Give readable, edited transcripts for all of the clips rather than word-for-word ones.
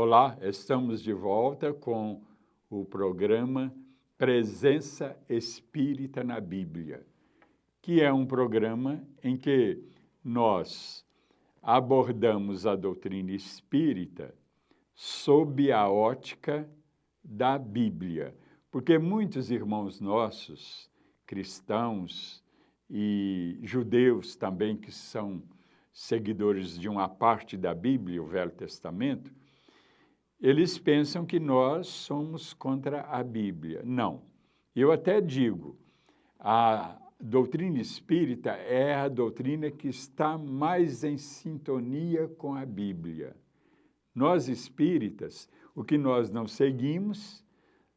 Olá, estamos de volta com o programa Presença Espírita na Bíblia, que é um programa em que nós abordamos a doutrina espírita sob a ótica da Bíblia, porque muitos irmãos nossos, cristãos e judeus também, que são seguidores de uma parte da Bíblia, o Velho Testamento, eles pensam que nós somos contra a Bíblia. Não. Eu até digo, a doutrina espírita é a doutrina que está mais em sintonia com a Bíblia. Nós espíritas, o que nós não seguimos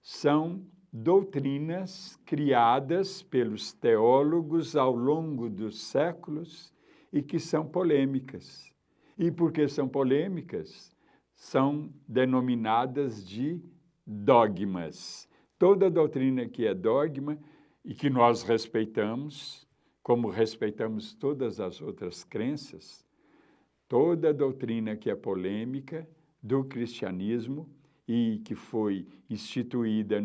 são doutrinas criadas pelos teólogos ao longo dos séculos e que são polêmicas. E porque são polêmicas, são denominadas de dogmas. Toda doutrina que é dogma e que nós respeitamos, como respeitamos todas as outras crenças, toda doutrina que é polêmica do cristianismo e que foi instituída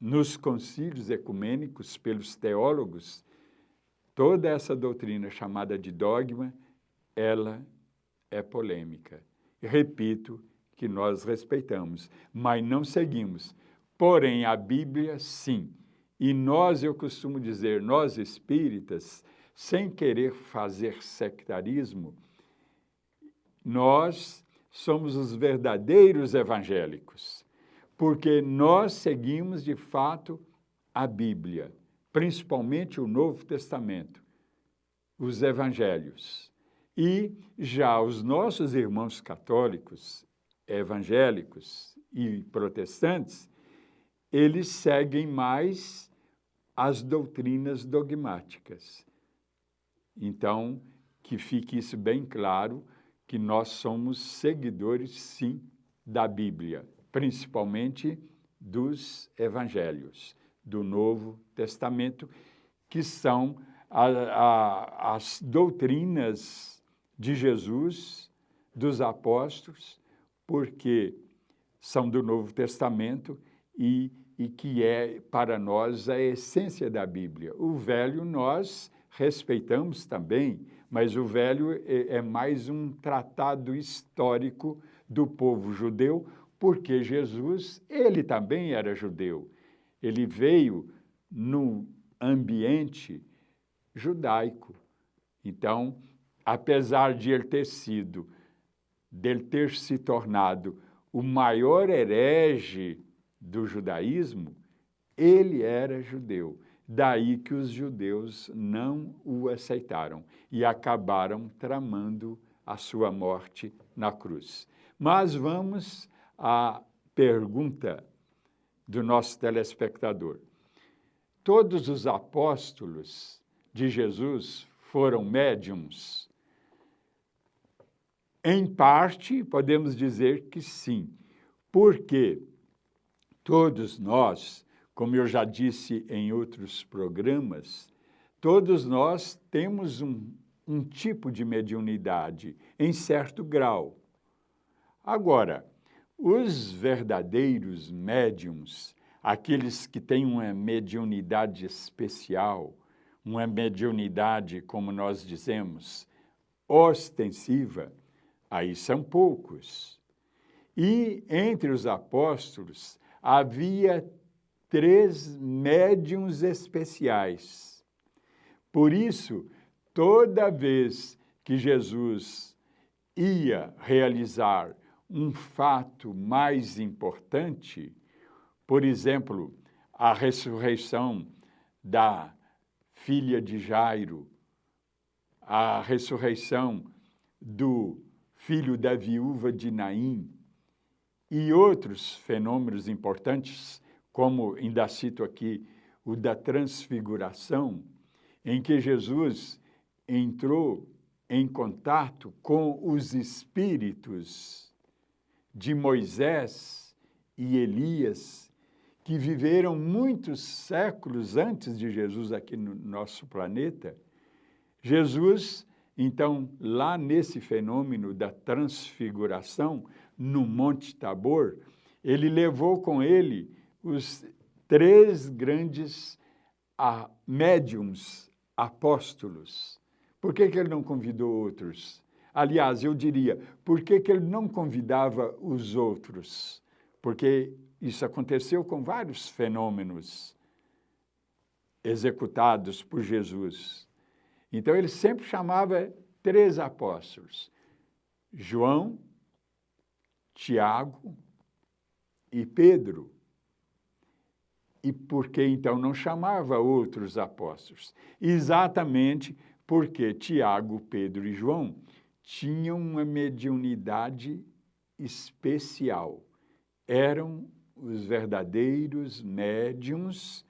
nos concílios ecumênicos pelos teólogos, toda essa doutrina chamada de dogma, ela é polêmica. Repito, que nós respeitamos, mas não seguimos. Porém, a Bíblia, sim. E nós, eu costumo dizer, nós espíritas, sem querer fazer sectarismo, nós somos os verdadeiros evangélicos, porque nós seguimos, de fato, a Bíblia, principalmente o Novo Testamento, os evangelhos. E já os nossos irmãos católicos, evangélicos e protestantes, eles seguem mais as doutrinas dogmáticas. Então, que fique isso bem claro, que nós somos seguidores, sim, da Bíblia, principalmente dos evangelhos, do Novo Testamento, que são as doutrinas de Jesus, dos apóstolos, porque são do Novo Testamento e que é, para nós, a essência da Bíblia. O Velho nós respeitamos também, mas o Velho é mais um tratado histórico do povo judeu, porque Jesus, ele também era judeu. Ele veio num ambiente judaico. Então, apesar de ele ter se tornado o maior herege do judaísmo, ele era judeu. Daí que os judeus não o aceitaram e acabaram tramando a sua morte na cruz. Mas vamos à pergunta do nosso telespectador. Todos os apóstolos de Jesus foram médiums? Em parte, podemos dizer que sim, porque todos nós, como eu já disse em outros programas, todos nós temos um tipo de mediunidade, em certo grau. Agora, os verdadeiros médiums, aqueles que têm uma mediunidade especial, uma mediunidade, como nós dizemos, ostensiva, aí são poucos. E entre os apóstolos havia 3 médiuns especiais. Por isso, toda vez que Jesus ia realizar um fato mais importante, por exemplo, a ressurreição da filha de Jairo, a ressurreição do filho da viúva de Naim e outros fenômenos importantes, como ainda cito aqui o da transfiguração, em que Jesus entrou em contato com os espíritos de Moisés e Elias, que viveram muitos séculos antes de Jesus aqui no nosso planeta. Jesus, então, lá nesse fenômeno da transfiguração, no Monte Tabor, ele levou com ele os 3 grandes médiums apóstolos. Por que ele não convidou outros? Aliás, eu diria, por que ele não convidava os outros? Porque isso aconteceu com vários fenômenos executados por Jesus. Então, ele sempre chamava 3 apóstolos: João, Tiago e Pedro. E por que, então, não chamava outros apóstolos? Exatamente porque Tiago, Pedro e João tinham uma mediunidade especial. Eram os verdadeiros médiuns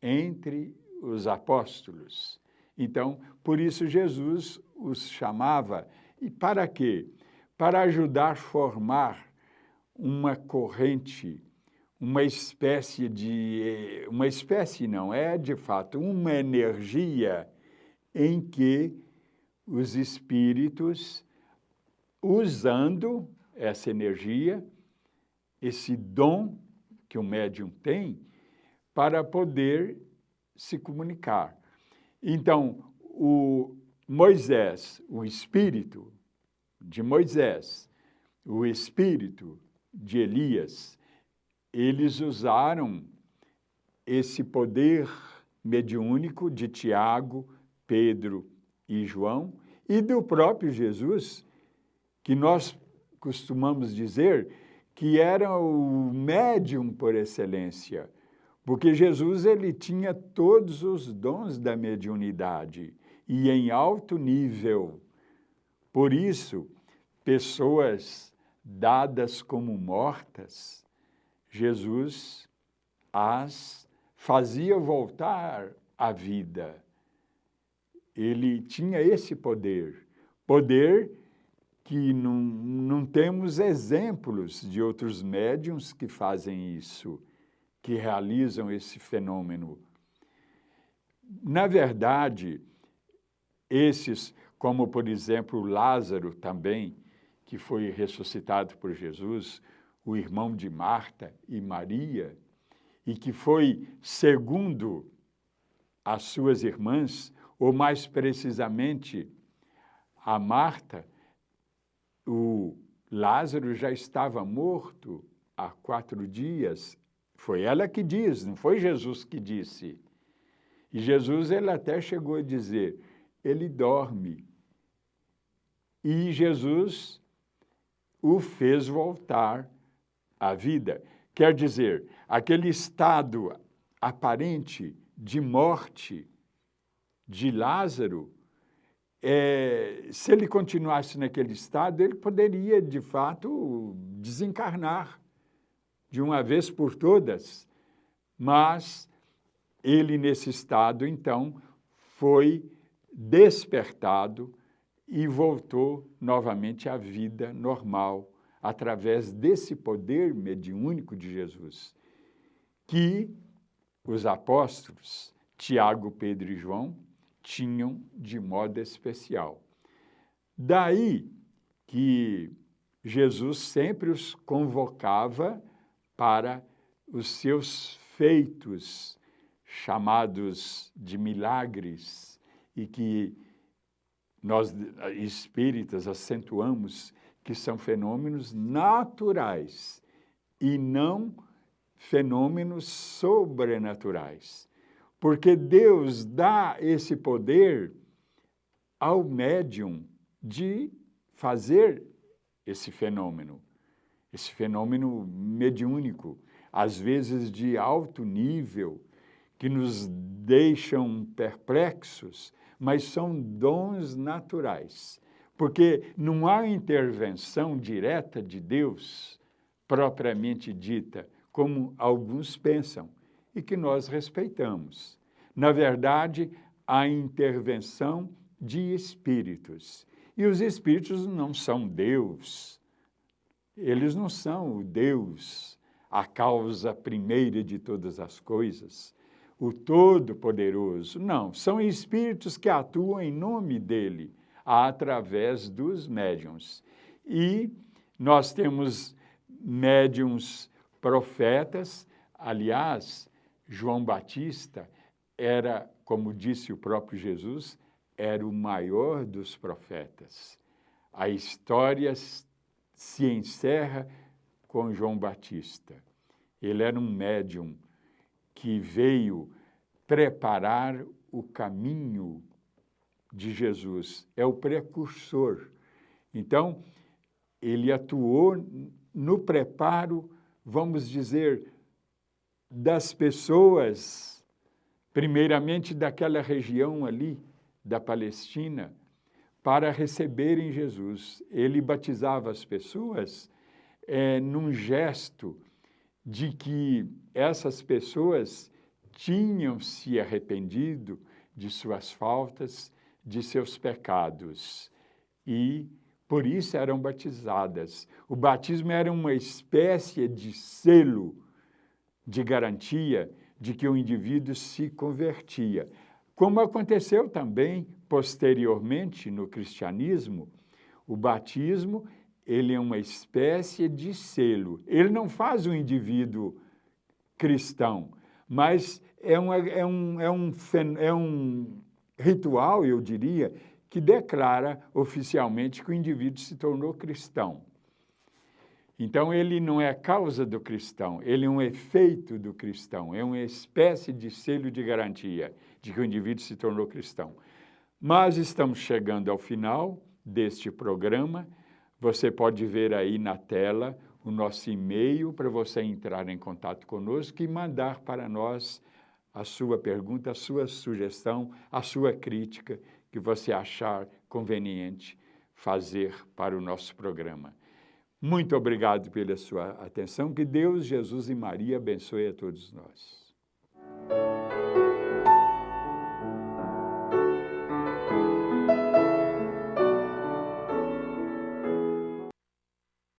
entre os apóstolos. Então, por isso Jesus os chamava. E para quê? Para ajudar a formar uma corrente, uma espécie não, é de fato uma energia em que os espíritos, usando essa energia, esse dom que o médium tem, para poder se comunicar. Então, o Moisés, o espírito de Moisés, o espírito de Elias, eles usaram esse poder mediúnico de Tiago, Pedro e João, e do próprio Jesus, que nós costumamos dizer que era o médium por excelência, porque Jesus ele tinha todos os dons da mediunidade e em alto nível. Por isso, pessoas dadas como mortas, Jesus as fazia voltar à vida. Ele tinha esse poder que não temos exemplos de outros médiuns que fazem isso, que realizam esse fenômeno. Na verdade, esses, como por exemplo Lázaro também, que foi ressuscitado por Jesus, o irmão de Marta e Maria, e que foi, segundo as suas irmãs, ou mais precisamente a Marta, o Lázaro já estava morto há 4 dias. Foi ela que diz, não foi Jesus que disse. E Jesus ele até chegou a dizer, ele dorme. E Jesus o fez voltar à vida. Quer dizer, aquele estado aparente de morte de Lázaro, se ele continuasse naquele estado, ele poderia, de fato, desencarnar de uma vez por todas. Mas ele, nesse estado, então, foi despertado e voltou novamente à vida normal, através desse poder mediúnico de Jesus, que os apóstolos, Tiago, Pedro e João, tinham de modo especial. Daí que Jesus sempre os convocava para os seus feitos, chamados de milagres, e que nós, espíritas, acentuamos que são fenômenos naturais e não fenômenos sobrenaturais. Porque Deus dá esse poder ao médium de fazer esse fenômeno mediúnico, às vezes de alto nível, que nos deixam perplexos, mas são dons naturais, porque não há intervenção direta de Deus, propriamente dita, como alguns pensam, e que nós respeitamos. Na verdade, há intervenção de espíritos, e os espíritos não são Deus, eles não são o Deus, a causa primeira de todas as coisas, o Todo-Poderoso. Não, são espíritos que atuam em nome dele, através dos médiuns. E Nós temos médiuns profetas. Aliás, João Batista era, como disse o próprio Jesus, era o maior dos profetas. A história se encerra com João Batista. Ele era um médium que veio preparar o caminho de Jesus, é o precursor. Então, ele atuou no preparo, vamos dizer, das pessoas, primeiramente daquela região ali, da Palestina, para receberem Jesus. Ele batizava as pessoas num gesto de que essas pessoas tinham se arrependido de suas faltas, de seus pecados, e por isso eram batizadas. O batismo era uma espécie de selo de garantia de que o indivíduo se convertia. Como aconteceu também posteriormente no cristianismo, o batismo ele é uma espécie de selo. Ele não faz o indivíduo cristão, mas é um ritual, eu diria, que declara oficialmente que o indivíduo se tornou cristão. Então, ele não é a causa do cristão, ele é um efeito do cristão, é uma espécie de selo de garantia de que o indivíduo se tornou cristão. Mas estamos chegando ao final deste programa. Você pode ver aí na tela o nosso e-mail para você entrar em contato conosco e mandar para nós a sua pergunta, a sua sugestão, a sua crítica que você achar conveniente fazer para o nosso programa. Muito obrigado pela sua atenção. Que Deus, Jesus e Maria abençoe a todos nós.